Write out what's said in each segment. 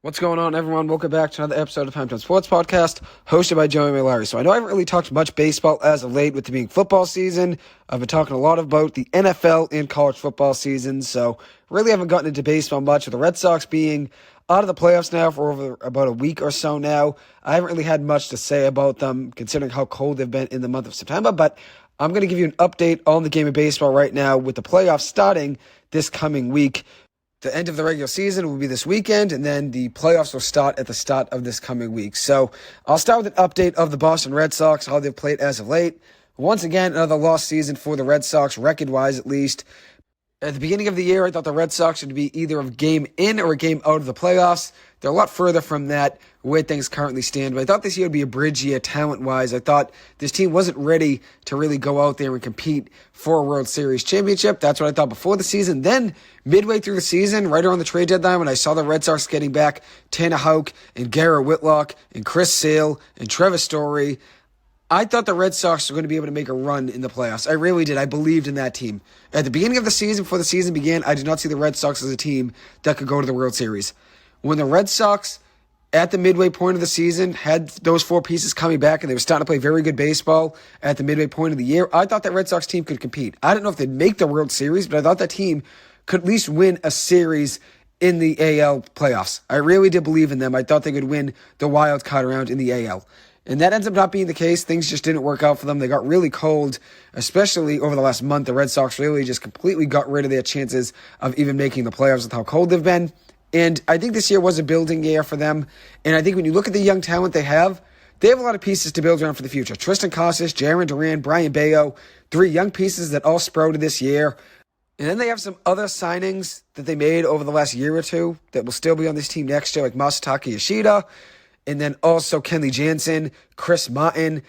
What's going on, everyone? Welcome back to another episode of Primetime Sports Podcast, hosted by Joey Malari. So I know I haven't really talked much baseball as of late with it being football season. I've been talking a lot about the NFL and college football season, so really haven't gotten into baseball much. With the Red Sox being out of the playoffs now for over about a week or so now, I haven't really had much to say about them, considering how cold they've been in the month of September, but I'm going to give you an update on the game of baseball right now with the playoffs starting this coming week. The end of the regular season will be this weekend, and then the playoffs will start at the start of this coming week. So I'll start with an update of the Boston Red Sox, how they've played as of late. Once again, another lost season for the Red Sox, record-wise at least. At the beginning of the year, I thought the Red Sox would be either a game in or a game out of the playoffs. They're a lot further from that where things currently stand. But I thought this year would be a bridge year talent-wise. I thought this team wasn't ready to really go out there and compete for a World Series championship. That's what I thought before the season. Then, midway through the season, right around the trade deadline, when I saw the Red Sox getting back Tanner Houck and Garrett Whitlock and Chris Sale and Trevor Story, I thought the Red Sox were going to be able to make a run in the playoffs. I really did. I believed in that team. At the beginning of the season, before the season began, I did not see the Red Sox as a team that could go to the World Series. When the Red Sox, at the midway point of the season, had those four pieces coming back and they were starting to play very good baseball at the midway point of the year, I thought that Red Sox team could compete. I didn't know if they'd make the World Series, but I thought that team could at least win a series in the AL playoffs. I really did believe in them. I thought they could win the wild card round in the AL. And that ends up not being the case. Things just didn't work out for them. They got really cold, especially over the last month. The Red Sox really just completely got rid of their chances of even making the playoffs with how cold they've been. And I think this year was a building year for them. And I think when you look at the young talent they have a lot of pieces to build around for the future. Tristan Casas, Jarren Duran, Brian Bayo, three young pieces that all sprouted this year. And then they have some other signings that they made over the last year or two that will still be on this team next year, like Masataka Yoshida, and then also Kenley Jansen, Chris Martin.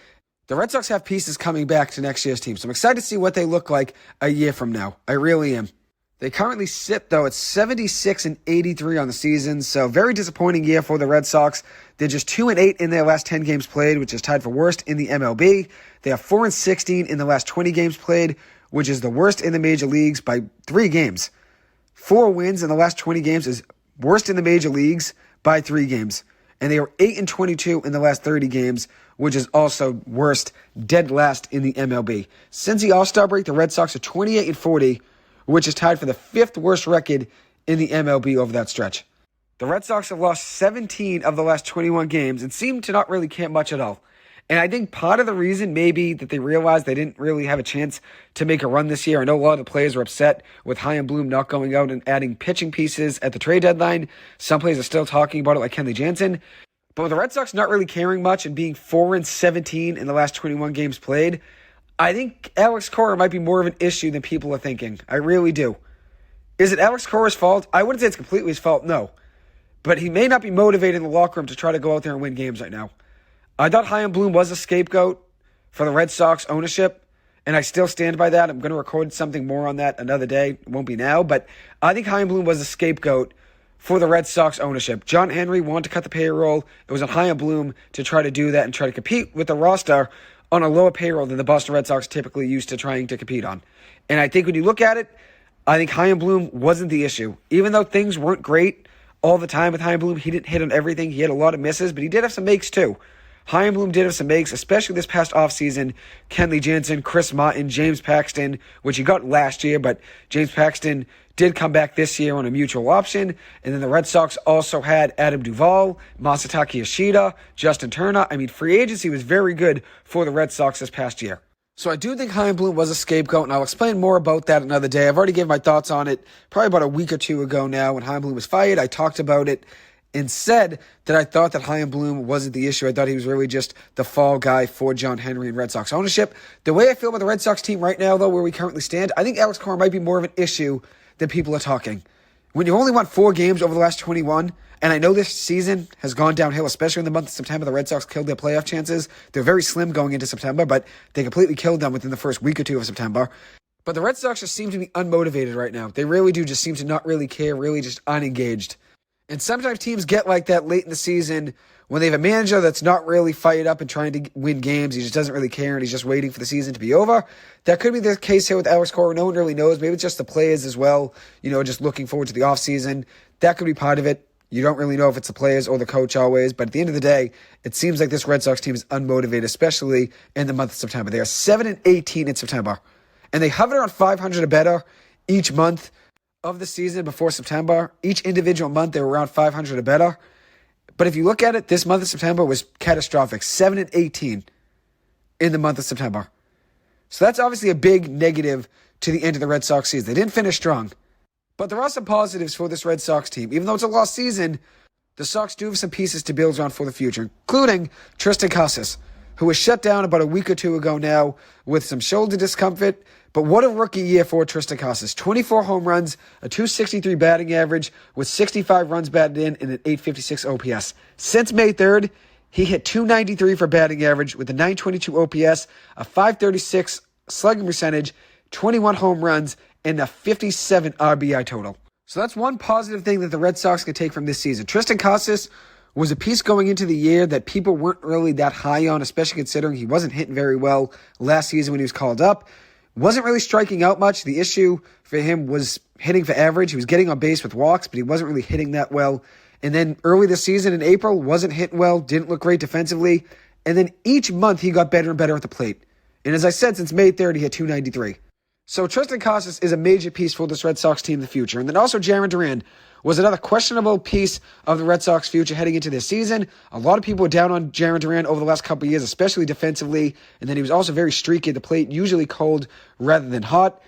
The Red Sox have pieces coming back to next year's team, so I'm excited to see what they look like a year from now. I really am. They currently sit, though, at 76-83 on the season, so very disappointing year for the Red Sox. They're just 2-8 in their last 10 games played, which is tied for worst in the MLB. They have 4-16 in the last 20 games played, which is the worst in the major leagues by 3 games. 4 wins in the last 20 games is worst in the major leagues by 3 games. And they are 8-22 in the last 30 games, which is also worst, dead last in the MLB. Since the All-Star break, the Red Sox are 28-40, which is tied for the 5th worst record in the MLB over that stretch. The Red Sox have lost 17 of the last 21 games and seem to not really care much at all. And I think part of the reason may be that they realized they didn't really have a chance to make a run this year. I know a lot of the players were upset with Aaron Boone not going out and adding pitching pieces at the trade deadline. Some players are still talking about it, like Kenley Jansen. But with the Red Sox not really caring much and being 4-17 in the last 21 games played, I think Alex Cora might be more of an issue than people are thinking. I really do. Is it Alex Cora's fault? I wouldn't say it's completely his fault, no. But he may not be motivated in the locker room to try to go out there and win games right now. I thought Aaron Boone was a scapegoat for the Red Sox ownership, and I still stand by that. I'm going to record something more on that another day. It won't be now, but I think Aaron Boone was a scapegoat for the Red Sox ownership. John Henry wanted to cut the payroll. It was on Aaron Boone to try to do that and try to compete with the roster on a lower payroll than the Boston Red Sox typically used to trying to compete on. And I think when you look at it, I think Aaron Boone wasn't the issue. Even though things weren't great all the time with Aaron Boone, he didn't hit on everything. He had a lot of misses, but he did have some makes too. Aaron Boone did have some makes, especially this past offseason. Kenley Jansen, Chris Martin, James Paxton, which he got last year, but James Paxton did come back this year on a mutual option. And then the Red Sox also had Adam Duvall, Masataka Yoshida, Justin Turner. I mean, free agency was very good for the Red Sox this past year. So I do think Aaron Boone was a scapegoat, and I'll explain more about that another day. I've already given my thoughts on it probably about a week or two ago now when Aaron Boone was fired. I talked about it and said that I thought that Aaron Boone wasn't the issue. I thought he was really just the fall guy for John Henry and Red Sox ownership. The way I feel about the Red Sox team right now, though, where we currently stand, I think Alex Cora might be more of an issue than people are talking. When you only won 4 games over the last 21, and I know this season has gone downhill, especially in the month of September, the Red Sox killed their playoff chances. They're very slim going into September, but they completely killed them within the first week or two of September. But the Red Sox just seem to be unmotivated right now. They really do just seem to not really care, really just unengaged. And sometimes teams get like that late in the season when they have a manager that's not really fired up and trying to win games. He just doesn't really care and he's just waiting for the season to be over. That could be the case here with Alex Cora. No one really knows. Maybe it's just the players as well, just looking forward to the offseason. That could be part of it. You don't really know if it's the players or the coach always, but at the end of the day, it seems like this Red Sox team is unmotivated, especially in the month of September. They are 7-18 in September, and they hovered around 500 or better each month of the season before September. Each individual month, they were around 500 or better. But if you look at it, this month of September was catastrophic, 7-18 in the month of September. So that's obviously a big negative to the end of the Red Sox season. They didn't finish strong. But there are some positives for this Red Sox team. Even though it's a lost season, the Sox do have some pieces to build on for the future, including Tristan Casas, who was shut down about a week or two ago now with some shoulder discomfort. But what a rookie year for Tristan Casas. 24 home runs, a .263 batting average with 65 runs batted in and an .856 OPS. Since May 3rd, he hit .293 for batting average with a .922 OPS, a .536 slugging percentage, 21 home runs, and a 57 RBI total. So that's one positive thing that the Red Sox could take from this season. Tristan Casas was a piece going into the year that people weren't really that high on, especially considering he wasn't hitting very well last season when he was called up. Wasn't really striking out much. The issue for him was hitting for average. He was getting on base with walks, but he wasn't really hitting that well. And then early this season in April, wasn't hitting well, didn't look great defensively. And then each month he got better and better at the plate. And as I said, since May 3rd, he hit .293. So Tristan Casas is a major piece for this Red Sox team in the future. And then also Jarren Duran was another questionable piece of the Red Sox future heading into this season. A lot of people were down on Jarren Duran over the last couple of years, especially defensively. And then he was also very streaky at the plate, usually cold rather than hot.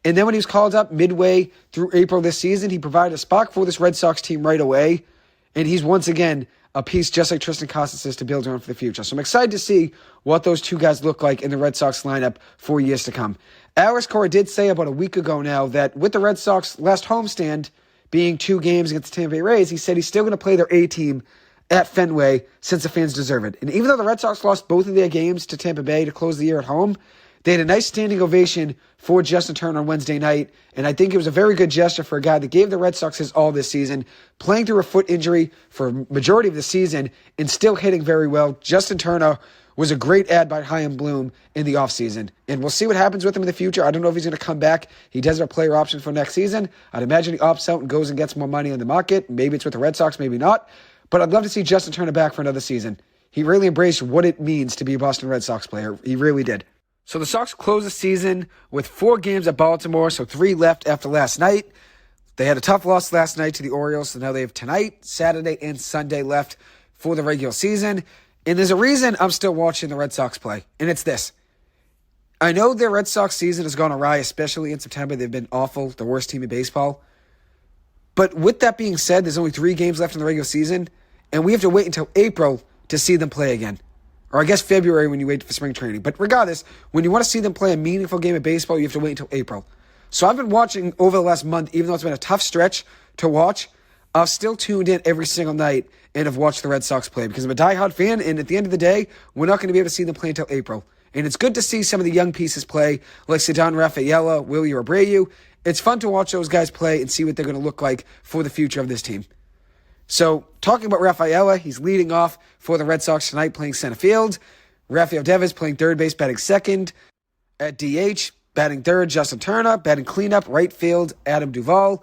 And then when he was called up midway through April this season, he provided a spark for this Red Sox team right away. And he's once again a piece just like Tristan Casas is to build on for the future. So I'm excited to see what those two guys look like in the Red Sox lineup for years to come. Alex Cora did say about a week ago now that with the Red Sox last homestand being 2 games against the Tampa Bay Rays, he said he's still going to play their A team at Fenway since the fans deserve it. And even though the Red Sox lost both of their games to Tampa Bay to close the year at home, they had a nice standing ovation for Justin Turner on Wednesday night, and I think it was a very good gesture for a guy that gave the Red Sox his all this season, playing through a foot injury for a majority of the season and still hitting very well. Justin Turner was a great add by Chaim Bloom in the offseason, and we'll see what happens with him in the future. I don't know if he's going to come back. He does have a player option for next season. I'd imagine he opts out and goes and gets more money on the market. Maybe it's with the Red Sox, maybe not. But I'd love to see Justin Turner back for another season. He really embraced what it means to be a Boston Red Sox player. He really did. So the Sox closed the season with 4 games at Baltimore, so 3 left after last night. They had a tough loss last night to the Orioles, so now they have tonight, Saturday, and Sunday left for the regular season. And there's a reason I'm still watching the Red Sox play, and it's this. I know their Red Sox season has gone awry, especially in September. They've been awful, the worst team in baseball. But with that being said, there's only 3 games left in the regular season, and we have to wait until April to see them play again. Or I guess February when you wait for spring training. But regardless, when you want to see them play a meaningful game of baseball, you have to wait until April. So I've been watching over the last month, even though it's been a tough stretch to watch. I've still tuned in every single night and have watched the Red Sox play because I'm a diehard fan, and at the end of the day, we're not going to be able to see them play until April. And it's good to see some of the young pieces play, like Ceddanne Rafaela, Willie Abreu. It's fun to watch those guys play and see what they're going to look like for the future of this team. So, talking about Rafaela, he's leading off for the Red Sox tonight, playing center field. Rafael Devers playing third base, batting second. At DH, batting third, Justin Turner. Batting cleanup, right field, Adam Duvall.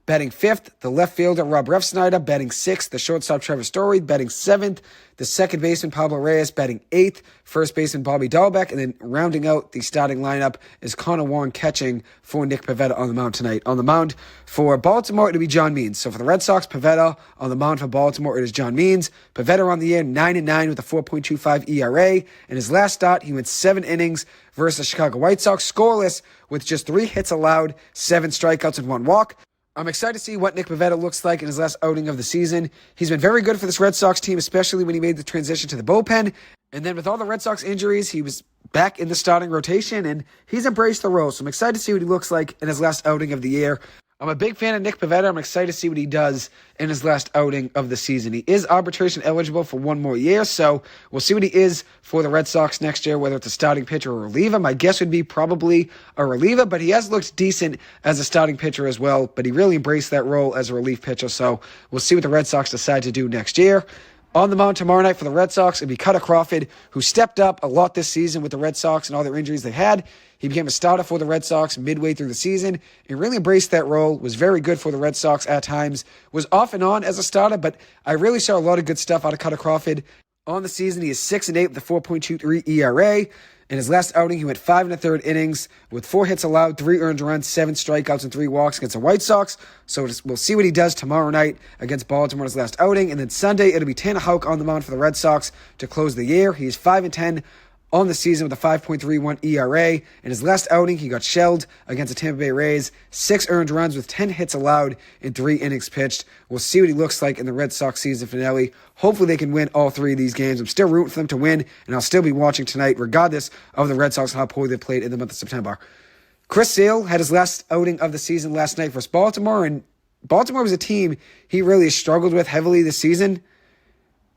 Batting fifth, the left fielder, Rob Refsnyder. Batting sixth, the shortstop, Trevor Story. Batting seventh, the second baseman, Pablo Reyes. Batting eighth, first baseman, Bobby Dahlbeck. And then rounding out the starting lineup is Connor Wong catching for Nick Pivetta on the mound tonight. On the mound for Baltimore, it'll be John Means. So for the Red Sox, Pivetta. On the mound for Baltimore, it is John Means. Pivetta on the year, 9-9 with a 4.25 ERA. In his last start, he went 7 innings versus the Chicago White Sox, scoreless with just 3 hits allowed, 7 strikeouts, and 1 walk. I'm excited to see what Nick Pivetta looks like in his last outing of the season. He's been very good for this Red Sox team, especially when he made the transition to the bullpen. And then with all the Red Sox injuries, he was back in the starting rotation, and he's embraced the role. So I'm excited to see what he looks like in his last outing of the year. I'm a big fan of Nick Pivetta. I'm excited to see what he does in his last outing of the season. He is arbitration eligible for 1 more year, so we'll see what he is for the Red Sox next year, whether it's a starting pitcher or a reliever. My guess would be probably a reliever, but he has looked decent as a starting pitcher as well, but he really embraced that role as a relief pitcher, so we'll see what the Red Sox decide to do next year. On the mound tomorrow night for the Red Sox, it'll be Cutter Crawford, who stepped up a lot this season with the Red Sox and all their injuries they had. He became a starter for the Red Sox midway through the season and really embraced that role, was very good for the Red Sox at times, was off and on as a starter, but I really saw a lot of good stuff out of Cutter Crawford. On the season, he is 6-8 with a 4.23 ERA. In his last outing, he went 5 1/3 innings with 4 hits allowed, 3 earned runs, 7 strikeouts, and 3 walks against the White Sox. So we'll see what he does tomorrow night against Baltimore in his last outing. And then Sunday, it'll be Tanner Houck on the mound for the Red Sox to close the year. He's 5-10 on the season with a 5.31 ERA. In his last outing, he got shelled against the Tampa Bay Rays. 6 earned runs with 10 hits allowed in 3 innings pitched. We'll see what he looks like in the Red Sox season finale. Hopefully they can win all 3 of these games. I'm still rooting for them to win, and I'll still be watching tonight regardless of the Red Sox and how poorly they played in the month of September. Chris Sale had his last outing of the season last night versus Baltimore, and Baltimore was a team he really struggled with heavily this season.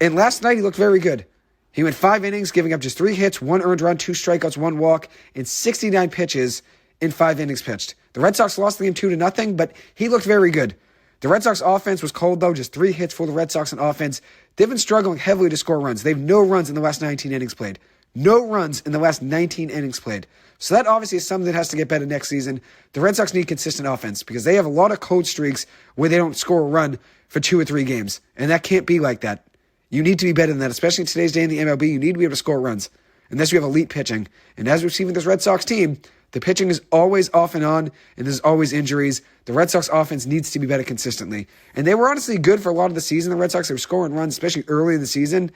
And last night he looked very good. He went 5 innings, giving up just 3 hits, 1 earned run, 2 strikeouts, 1 walk, and 69 pitches in 5 innings pitched. The Red Sox lost the game 2-0, but he looked very good. The Red Sox offense was cold, though, just 3 hits for the Red Sox on offense. They've been struggling heavily to score runs. They have no runs in the last 19 innings played. No runs in the last 19 innings played. So that obviously is something that has to get better next season. The Red Sox need consistent offense because they have a lot of cold streaks where they don't score a run for 2 or 3 games, and that can't be like that. You need to be better than that, especially in today's day in the MLB. You need to be able to score runs, unless you have elite pitching. And as we've seen with this Red Sox team, the pitching is always off and on, and there's always injuries. The Red Sox offense needs to be better consistently. And they were honestly good for a lot of the season, the Red Sox. They were scoring runs, especially early in the season.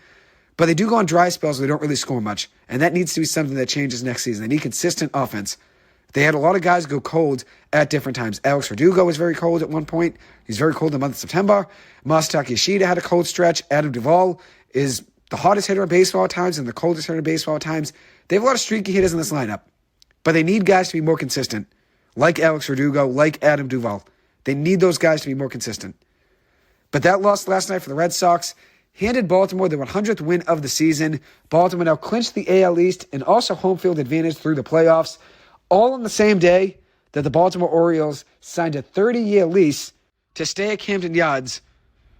But they do go on dry spells where they don't really score much. And that needs to be something that changes next season. They need consistent offense. They had a lot of guys go cold at different times. Alex Verdugo was very cold at one point. He's very cold in the month of September. Masataka Yoshida had a cold stretch. Adam Duvall is the hottest hitter in baseball at times and the coldest hitter in baseball at times. They have a lot of streaky hitters in this lineup. But they need guys to be more consistent, like Alex Verdugo, like Adam Duvall. They need those guys to be more consistent. But that loss last night for the Red Sox handed Baltimore the 100th win of the season. Baltimore now clinched the AL East and also home field advantage through the playoffs, all on the same day that the Baltimore Orioles signed a 30-year lease to stay at Camden Yards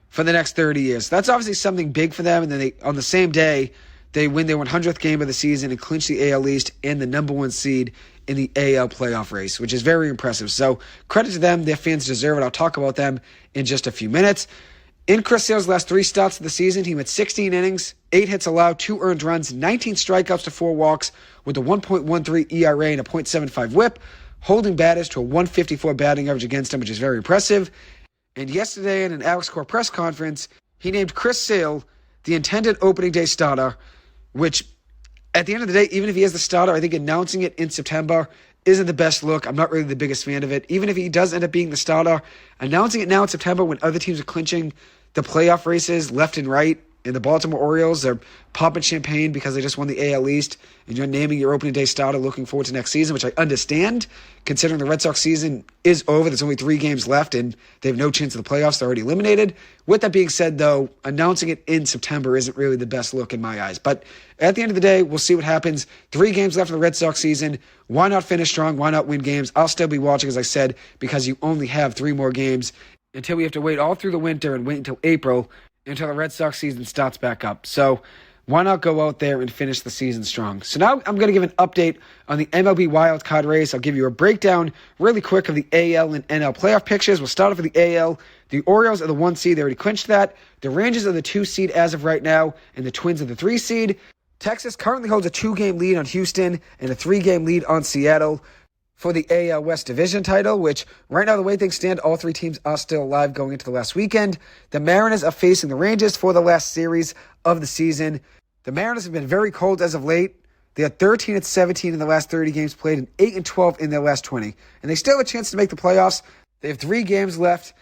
for the next 30 years. That's obviously something big for them, and then on the same day, they win their 100th game of the season and clinch the AL East and the number 1 seed in the AL playoff race, which is very impressive. So credit to them. Their fans deserve it. I'll talk about them in just a few minutes. In Chris Sale's last 3 starts of the season, he went 16 innings, 8 hits allowed, 2 earned runs, 19 strikeouts to 4 walks with a 1.13 ERA and a .75 whip, holding batters to a 154 batting average against him, which is very impressive. And yesterday in an Alex Cora press conference, he named Chris Sale the intended opening day starter, which at the end of the day, even if he is the starter, I think announcing it in September isn't the best look. I'm not really the biggest fan of it. Even if he does end up being the starter, announcing it now in September when other teams are clinching the playoff races left and right, and the Baltimore Orioles are popping champagne because they just won the AL East, and you're naming your opening day starter looking forward to next season, which I understand, considering the Red Sox season is over. There's only 3 games left, and they have no chance of the playoffs. They're already eliminated. With that being said, though, announcing it in September isn't really the best look in my eyes. But at the end of the day, we'll see what happens. 3 games left in the Red Sox season. Why not finish strong? Why not win games? I'll still be watching, as I said, because you only have 3 more games until we have to wait all through the winter and wait until April until the Red Sox season starts back up. So why not go out there and finish the season strong? So now I'm going to give an update on the MLB wildcard race. I'll give you a breakdown really quick of the AL and NL playoff pictures. We'll start off with the AL. The Orioles are the 1 seed. They already clinched that. The Rangers are the 2 seed as of right now, and the Twins are the 3 seed. Texas currently holds a 2-game lead on Houston and a 3-game lead on Seattle for the AL West Division title, which right now, the way things stand, all 3 teams are still alive going into the last weekend. The Mariners are facing the Rangers for the last series of the season. The Mariners have been very cold as of late. They are 13-17 in the last 30 games played and 8-12 in their last 20. And they still have a chance to make the playoffs. They have 3 games left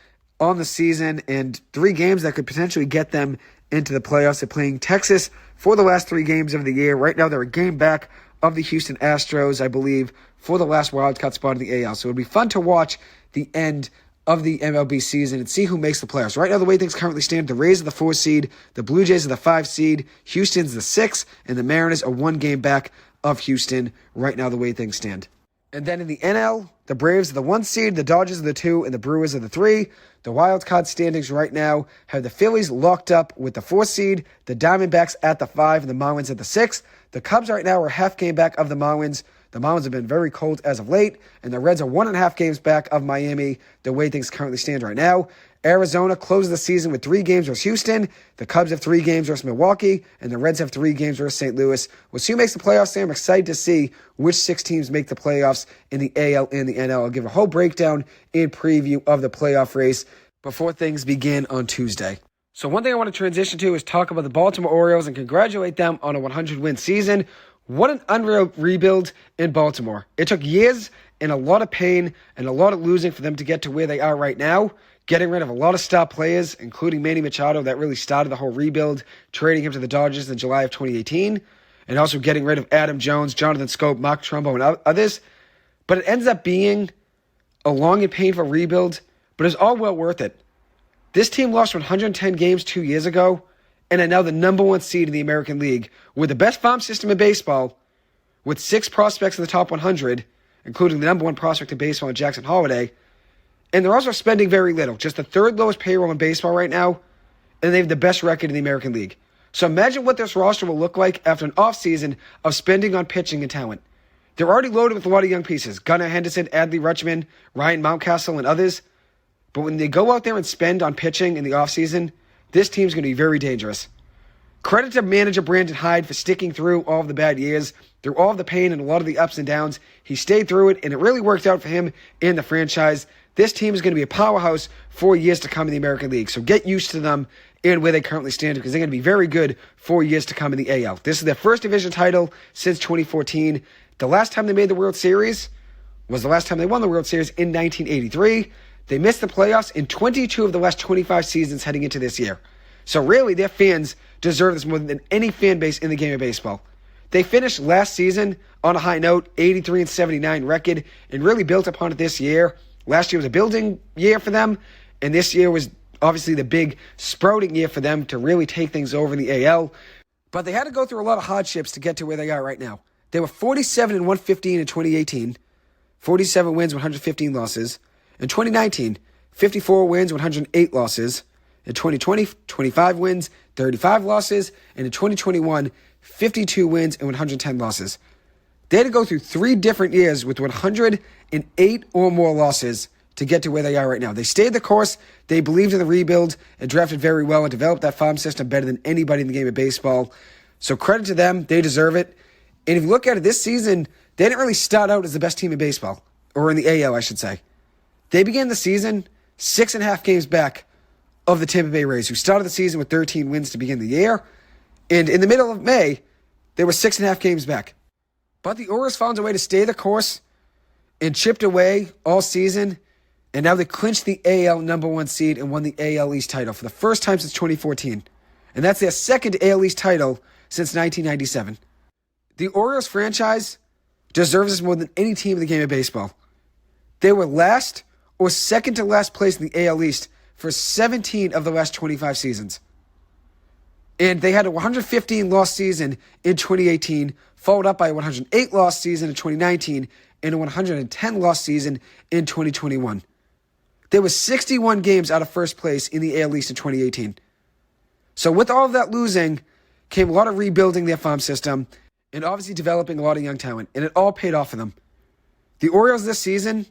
on the season and 3 games that could potentially get them into the playoffs. They're playing Texas for the last 3 games of the year. Right now, they're a game back of the Houston Astros, I believe, for the last wildcard spot in the AL. So it'll be fun to watch the end of the MLB season and see who makes the playoffs. Right now, the way things currently stand, the Rays are the 4 seed, the Blue Jays are the 5 seed, Houston's the 6, and the Mariners are 1 game back of Houston right now, the way things stand. And then in the NL, the Braves are the 1 seed, the Dodgers are the 2, and the Brewers are the 3. The wild card standings right now have the Phillies locked up with the 4 seed, the Diamondbacks at the 5, and the Marlins at the 6. The Cubs right now are half game back of the Marlins. The Marlins have been very cold as of late, and the Reds are 1.5 games back of Miami, the way things currently stand right now. Arizona closes the season with 3 games versus Houston. The Cubs have 3 games versus Milwaukee, and the Reds have 3 games versus St. Louis. We'll see who makes the playoffs today. I'm excited to see which 6 teams make the playoffs in the AL and the NL. I'll give a whole breakdown and preview of the playoff race before things begin on Tuesday. So one thing I want to transition to is talk about the Baltimore Orioles and congratulate them on a 100-win season. What an unreal rebuild in Baltimore. It took years and a lot of pain and a lot of losing for them to get to where they are right now. Getting rid of a lot of star players, including Manny Machado, that really started the whole rebuild, trading him to the Dodgers in July of 2018, and also getting rid of Adam Jones, Jonathan Scope, Mark Trumbo, and others. But it ends up being a long and painful rebuild, but it's all well worth it. This team lost 110 games 2 years ago, and are now the number 1 seed in the American League, with the best farm system in baseball, with 6 prospects in the top 100, including the number 1 prospect in baseball, Jackson Holliday. And they're also spending very little, just the 3rd lowest payroll in baseball right now, and they have the best record in the American League. So imagine what this roster will look like after an offseason of spending on pitching and talent. They're already loaded with a lot of young pieces, Gunnar Henderson, Adley Rutschman, Ryan Mountcastle, and others. But when they go out there and spend on pitching in the offseason, this team's going to be very dangerous. Credit to manager Brandon Hyde for sticking through all of the bad years, through all of the pain and a lot of the ups and downs. He stayed through it, and it really worked out for him and the franchise. This team is going to be a powerhouse for years to come in the American League. So get used to them and where they currently stand because they're going to be very good for years to come in the AL. This is their first division title since 2014. The last time they made the World Series was the last time they won the World Series in 1983. They missed the playoffs in 22 of the last 25 seasons heading into this year. So really, their fans deserve this more than any fan base in the game of baseball. They finished last season on a high note, 83-79 record, and really built upon it this year. Last year was a building year for them, and this year was obviously the big sprouting year for them to really take things over in the AL. But they had to go through a lot of hardships to get to where they are right now. They were 47-115 in 2018, 47 wins, 115 losses. In 2019, 54 wins, 108 losses. In 2020, 25 wins, 35 losses. And in 2021, 52 wins and 110 losses. They had to go through 3 different years with 108 or more losses to get to where they are right now. They stayed the course. They believed in the rebuild and drafted very well and developed that farm system better than anybody in the game of baseball. So credit to them. They deserve it. And if you look at it this season, they didn't really start out as the best team in baseball, or in the AL, I should say. They began the season 6.5 games back of the Tampa Bay Rays, who started the season with 13 wins to begin the year. And in the middle of May, they were 6.5 games back. But the Orioles found a way to stay the course and chipped away all season. And now they clinched the AL number 1 seed and won the AL East title for the first time since 2014. And that's their second AL East title since 1997. The Orioles franchise deserves this more than any team in the game of baseball. They were last or second to last place in the AL East for 17 of the last 25 seasons. And they had a 115-loss season in 2018, followed up by a 108-loss season in 2019 and a 110-loss season in 2021. There were 61 games out of first place in the AL East in 2018. So with all of that losing came a lot of rebuilding their farm system and obviously developing a lot of young talent, and it all paid off for them. The Orioles this season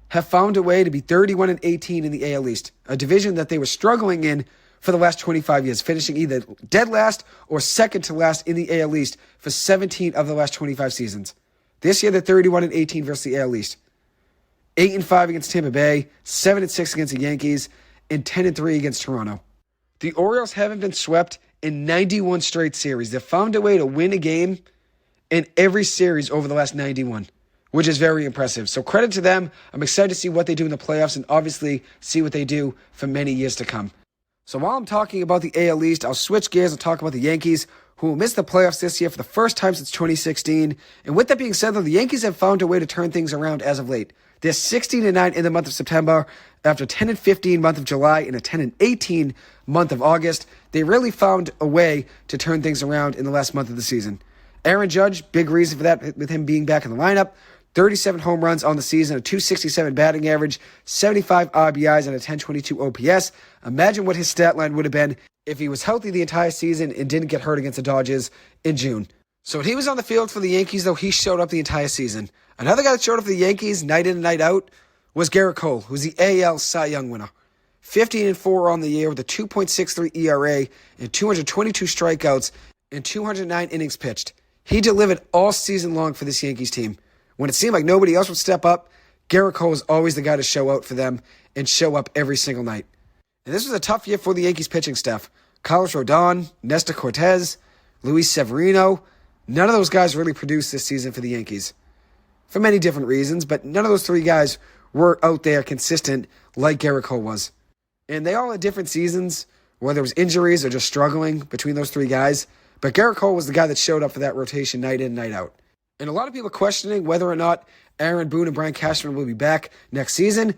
have found a way to be 31-18 in the AL East, a division that they were struggling in for the last 25 years, finishing either dead last or second to last in the AL East for 17 of the last 25 seasons. This year, they're 31-18 versus the AL East. 8-5 against Tampa Bay, 7-6 against the Yankees, and 10-3 against Toronto. The Orioles haven't been swept in 91 straight series. They've found a way to win a game in every series over the last 91, which is very impressive. So credit to them. I'm excited to see what they do in the playoffs and obviously see what they do for many years to come. So while I'm talking about the AL East, I'll switch gears and talk about the Yankees, who will miss the playoffs this year for the first time since 2016. And with that being said, though, the Yankees have found a way to turn things around as of late. They're 16-9 in the month of September after a 10-15 month of July and a 10-18 month of August. They really found a way to turn things around in the last month of the season. Aaron Judge, big reason for that with him being back in the lineup. 37 home runs on the season, a 267 batting average, 75 RBIs, and a 1022 OPS. Imagine what his stat line would have been if he was healthy the entire season and didn't get hurt against the Dodgers in June. So when he was on the field for the Yankees, though, he showed up the entire season. Another guy that showed up for the Yankees night in and night out was Garrett Cole, who's the AL Cy Young winner. 15-4 on the year with a 2.63 ERA and 222 strikeouts and 209 innings pitched. He delivered all season long for this Yankees team. When it seemed like nobody else would step up, Garrett Cole was always the guy to show out for them and show up every single night. And this was a tough year for the Yankees pitching staff. Carlos Rodon, Nestor Cortez, Luis Severino, none of those guys really produced this season for the Yankees. For many different reasons, but none of those three guys were out there consistent like Garrett Cole was. And they all had different seasons, whether it was injuries or just struggling between those three guys. But Garrett Cole was the guy that showed up for that rotation night in, night out. And a lot of people are questioning whether or not Aaron Boone and Brian Cashman will be back next season.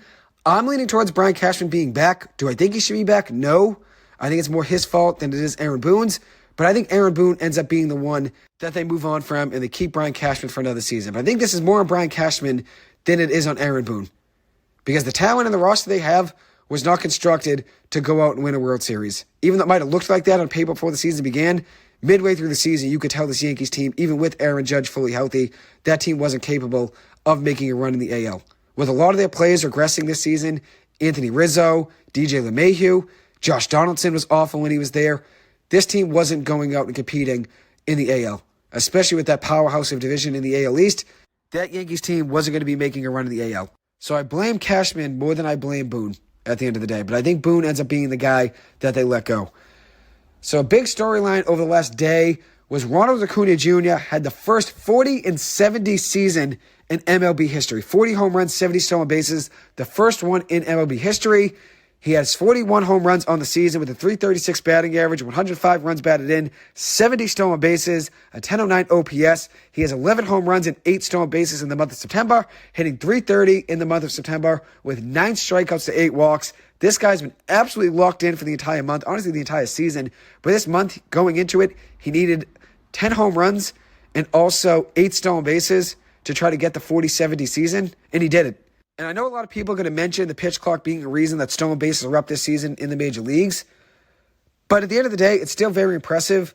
I'm leaning towards Brian Cashman being back. Do I think he should be back? No. I think it's more his fault than it is Aaron Boone's. But I think Aaron Boone ends up being the one that they move on from and they keep Brian Cashman for another season. But I think this is more on Brian Cashman than it is on Aaron Boone. Because the talent and the roster they have was not constructed to go out and win a World Series. Even though it might have looked like that on paper before the season began, midway through the season, you could tell this Yankees team, even with Aaron Judge fully healthy, that team wasn't capable of making a run in the AL. With a lot of their players regressing this season, Anthony Rizzo, DJ LeMahieu, Josh Donaldson was awful when he was there. This team wasn't going out and competing in the AL, especially with that powerhouse of division in the AL East. That Yankees team wasn't going to be making a run in the AL. So I blame Cashman more than I blame Boone at the end of the day. But I think Boone ends up being the guy that they let go. So a big storyline over the last day was Ronald Acuna Jr. had the first 40-70 season in MLB history. 40 home runs, 70 stolen bases, the first one in MLB history. He has 41 home runs on the season with a 336 batting average, 105 runs batted in, 70 stolen bases, a 1009 OPS. He has 11 home runs and 8 stolen bases in the month of September, hitting 330 in the month of September with 9 strikeouts to 8 walks. This guy's been absolutely locked in for the entire month, honestly the entire season. But this month, going into it, he needed 10 home runs and also 8 stolen bases to try to get the 40-70 season, and he did it. And I know a lot of people are going to mention the pitch clock being a reason that stolen bases are up this season in the major leagues. But at the end of the day, it's still very impressive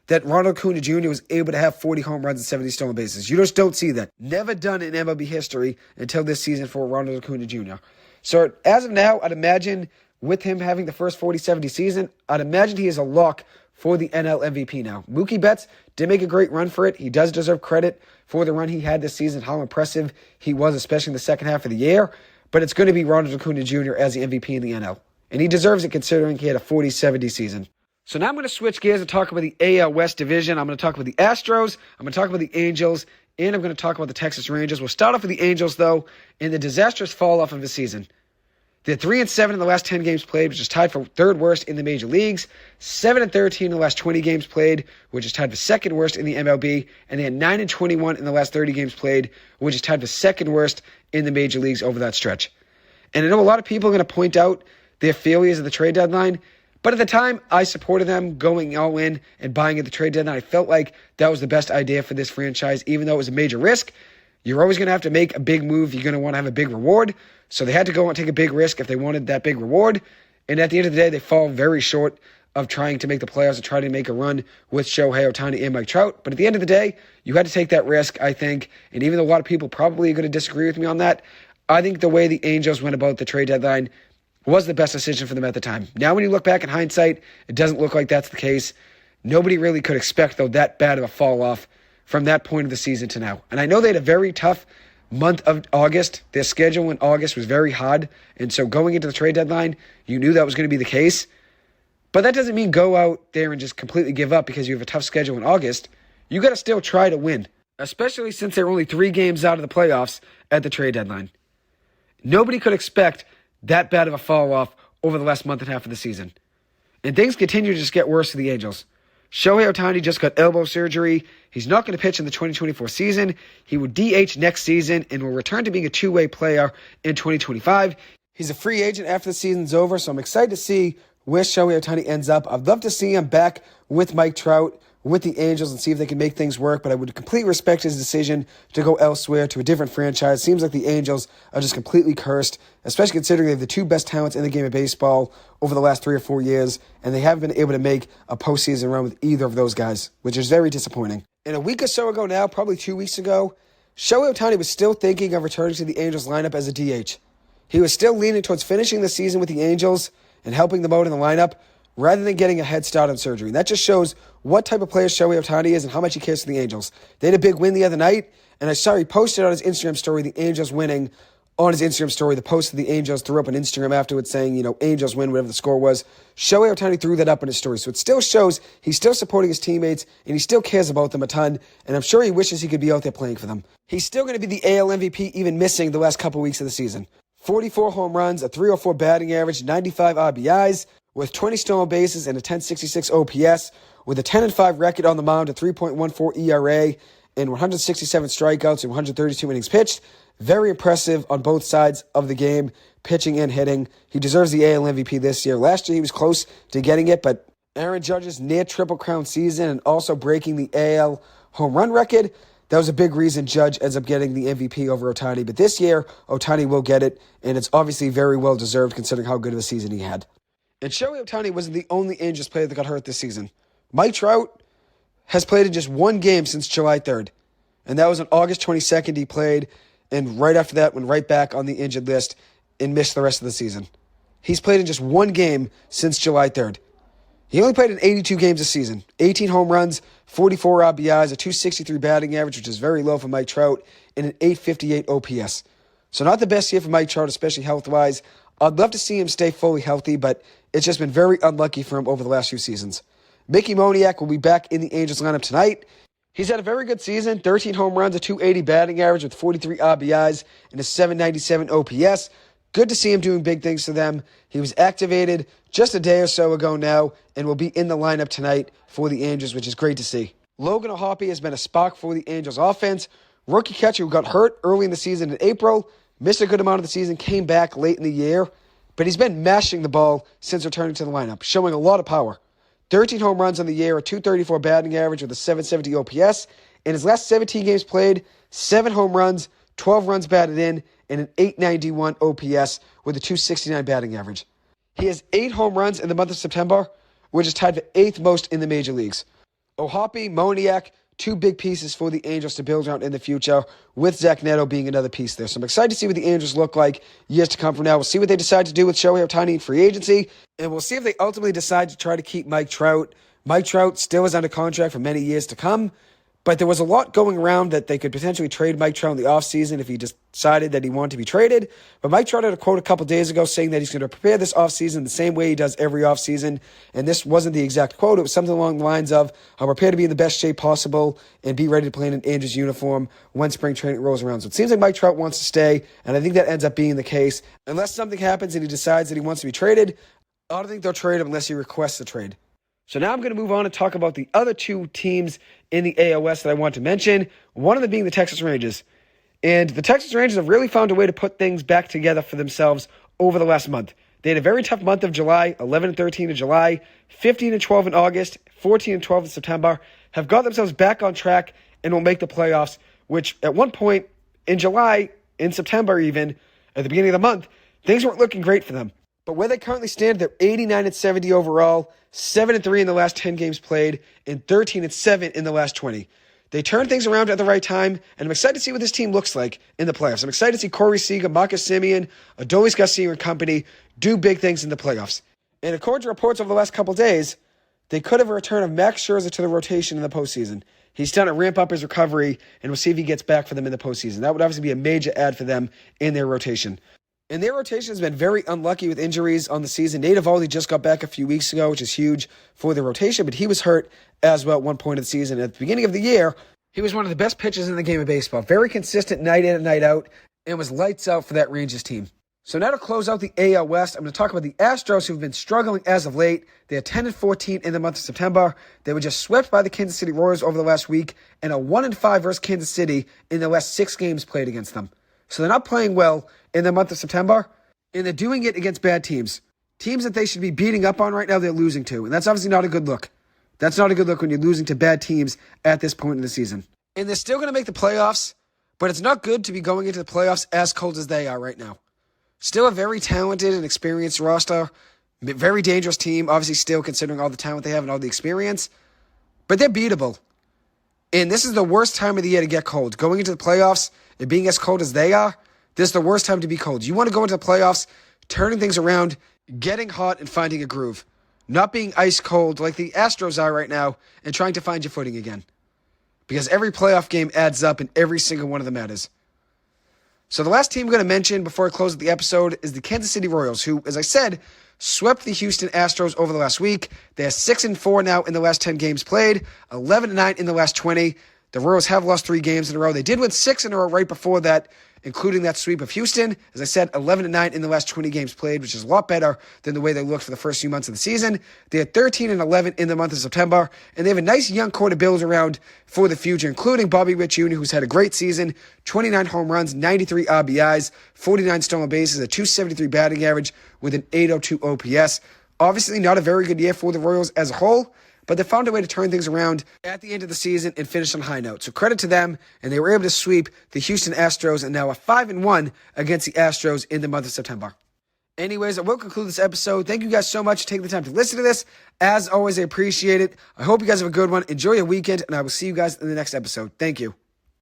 that Ronald Acuna Jr. was able to have 40 home runs and 70 stolen bases. You just don't see that. Never done in MLB history until this season for Ronald Acuna Jr. So as of now, I'd imagine with him having the first 40-70 season, I'd imagine he is a lock for the NL MVP now. Mookie Betts did make a great run for it. He does deserve credit for the run he had this season, how impressive he was, especially in the second half of the year. But it's going to be Ronald Acuna Jr. as the MVP in the NL. And he deserves it considering he had a 40-70 season. So now I'm going to switch gears and talk about the AL West division. I'm going to talk about the Astros. I'm going to talk about the Angels. And I'm going to talk about the Texas Rangers. We'll start off with the Angels, though, in the disastrous fall-off of the season. They're 3-7 in the last 10 games played, which is tied for third worst in the major leagues. 7-13 in the last 20 games played, which is tied for second worst in the MLB. And they had 9-21 in the last 30 games played, which is tied for second worst in the major leagues over that stretch. And I know a lot of people are going to point out their failures at the trade deadline. But at the time, I supported them going all in and buying at the trade deadline. I felt like that was the best idea for this franchise, even though it was a major risk. You're always going to have to make a big move. You're going to want to have a big reward. So they had to go and take a big risk if they wanted that big reward. And at the end of the day, they fall very short of trying to make the playoffs and trying to make a run with Shohei Ohtani and Mike Trout. But at the end of the day, you had to take that risk, I think. And even though a lot of people probably are going to disagree with me on that, I think the way the Angels went about the trade deadline was the best decision for them at the time. Now, when you look back in hindsight, it doesn't look like that's the case. Nobody really could expect, though, that bad of a fall-off from that point of the season to now. And I know they had a very tough month of August. Their schedule in August was very hard. And so going into the trade deadline, you knew that was going to be the case. But that doesn't mean go out there and just completely give up because you have a tough schedule in August. You got to still try to win, especially since they're only 3 games out of the playoffs at the trade deadline. Nobody could expect that bad of a fall-off over the last month and a half of the season. And things continue to just get worse for the Angels. Shohei Ohtani just got elbow surgery. He's not going to pitch in the 2024 season. He will DH next season and will return to being a two-way player in 2025. He's a free agent after the season's over, so I'm excited to see where Shohei Ohtani ends up. I'd love to see him back with Mike Trout, with the Angels and see if they can make things work, but I would completely respect his decision to go elsewhere to a different franchise. Seems like the Angels are just completely cursed, especially considering they have the two best talents in the game of baseball over the last 3 or 4 years, and they haven't been able to make a postseason run with either of those guys, which is very disappointing. And a week or so ago now, probably 2 weeks ago, Shohei Ohtani was still thinking of returning to the Angels lineup as a DH. He was still leaning towards finishing the season with the Angels and helping them out in the lineup, rather than getting a head start on surgery. And that just shows what type of player Shohei Ohtani is and how much he cares for the Angels. They had a big win the other night, and I saw he posted on his Instagram story the Angels winning on his Instagram story. The post of the Angels threw up on Instagram afterwards saying, Angels win, whatever the score was. Shohei Ohtani threw that up on his story. So it still shows he's still supporting his teammates, and he still cares about them a ton, and I'm sure he wishes he could be out there playing for them. He's still going to be the AL MVP, even missing the last couple weeks of the season. 44 home runs, a 304 batting average, 95 RBIs, with 20 stolen bases and a 1066 OPS, with a 10-5 record on the mound, a 3.14 ERA, and 167 strikeouts and 132 innings pitched. Very impressive on both sides of the game, pitching and hitting. He deserves the AL MVP this year. Last year he was close to getting it, but Aaron Judge's near Triple Crown season and also breaking the AL home run record, that was a big reason Judge ends up getting the MVP over Ohtani. But this year, Ohtani will get it, and it's obviously very well deserved considering how good of a season he had. And Shohei Ohtani wasn't the only Angels player that got hurt this season. Mike Trout has played in just one game since July 3rd. And that was on August 22nd he played. And right after that, went right back on the injured list and missed the rest of the season. He's played in just one game since July 3rd. He only played in 82 games this season. 18 home runs, 44 RBIs, a 263 batting average, which is very low for Mike Trout, and an 858 OPS. So not the best year for Mike Trout, especially health-wise. I'd love to see him stay fully healthy, but it's just been very unlucky for him over the last few seasons. Mickey Moniak will be back in the Angels lineup tonight. He's had a very good season, 13 home runs, a 280 batting average with 43 RBIs and a 797 OPS. Good to see him doing big things for them. He was activated just a day or so ago now and will be in the lineup tonight for the Angels, which is great to see. Logan O'Hoppe has been a spark for the Angels offense. Rookie catcher who got hurt early in the season in April, missed a good amount of the season, came back late in the year, but he's been mashing the ball since returning to the lineup, showing a lot of power. 13 home runs on the year, a 234 batting average with a 770 OPS. In his last 17 games played, 7 home runs, 12 runs batted in, and an 891 OPS with a 269 batting average. He has 8 home runs in the month of September, which is tied for 8th most in the major leagues. O'Hoppe, Moniak, 2 big pieces for the Angels to build around in the future, with Zach Neto being another piece there. So I'm excited to see what the Angels look like years to come from now. We'll see what they decide to do with Shohei Ohtani in free agency, and we'll see if they ultimately decide to try to keep Mike Trout. Mike Trout still is under contract for many years to come, but there was a lot going around that they could potentially trade Mike Trout in the offseason if he decided that he wanted to be traded. But Mike Trout had a quote a couple days ago saying that he's going to prepare this offseason the same way he does every offseason. And this wasn't the exact quote. It was something along the lines of, I'll prepare to be in the best shape possible and be ready to play in an Angels uniform when spring training rolls around. So it seems like Mike Trout wants to stay, and I think that ends up being the case. Unless something happens and he decides that he wants to be traded, I don't think they'll trade him unless he requests a trade. So now I'm going to move on and talk about the other 2 teams in the AL West that I want to mention, one of them being the Texas Rangers. And the Texas Rangers have really found a way to put things back together for themselves over the last month. They had a very tough month of July, 11-13 in July, 15-12 in August, 14-12 in September, have got themselves back on track and will make the playoffs, which at one point in July, in September even, at the beginning of the month, things weren't looking great for them. But where they currently stand, they're 89-70 overall, 7-3 in the last 10 games played, and 13-7 in the last 20. They turned things around at the right time, and I'm excited to see what this team looks like in the playoffs. I'm excited to see Corey Seager, Marcus Semien, Adolis Garcia and company do big things in the playoffs. And according to reports over the last couple days, they could have a return of Max Scherzer to the rotation in the postseason. He's trying to ramp up his recovery, and we'll see if he gets back for them in the postseason. That would obviously be a major add for them in their rotation. And their rotation has been very unlucky with injuries on the season. Nate Eovaldi just got back a few weeks ago, which is huge for the rotation, but he was hurt as well at one point of the season. At the beginning of the year, he was one of the best pitchers in the game of baseball. Very consistent night in and night out, and was lights out for that Rangers team. So now to close out the AL West, I'm going to talk about the Astros, who've been struggling as of late. They are 10-14 in the month of September. They were just swept by the Kansas City Royals over the last week, and a 1-5 versus Kansas City in the last 6 games played against them. So they're not playing well in the month of September, and they're doing it against bad teams. Teams that they should be beating up on right now, they're losing to, and that's obviously not a good look. That's not a good look when you're losing to bad teams at this point in the season. And they're still going to make the playoffs, but it's not good to be going into the playoffs as cold as they are right now. Still a very talented and experienced roster, very dangerous team, obviously still considering all the talent they have and all the experience, but they're beatable. And this is the worst time of the year to get cold. Going into the playoffs and being as cold as they are, this is the worst time to be cold. You want to go into the playoffs, turning things around, getting hot and finding a groove. Not being ice cold like the Astros are right now and trying to find your footing again. Because every playoff game adds up and every single one of them matters. So the last team I'm going to mention before I close the episode is the Kansas City Royals, who, as I said, swept the Houston Astros over the last week. They are 6-4 now in the last 10 games played, 11-9 in the last 20. The Royals have lost 3 games in a row. They did win 6 in a row right before that, including that sweep of Houston. As I said, 11-9 in the last 20 games played, which is a lot better than the way they looked for the first few months of the season. They had 13-11 in the month of September, and they have a nice young core to build around for the future, including Bobby Witt Jr., who's had a great season, 29 home runs, 93 RBIs, 49 stolen bases, a .273 batting average with an .802 OPS. Obviously not a very good year for the Royals as a whole, but they found a way to turn things around at the end of the season and finish on a high note. So credit to them, and they were able to sweep the Houston Astros and now are 5-1 against the Astros in the month of September. Anyways, I will conclude this episode. Thank you guys so much for taking the time to listen to this. As always, I appreciate it. I hope you guys have a good one. Enjoy your weekend, and I will see you guys in the next episode. Thank you.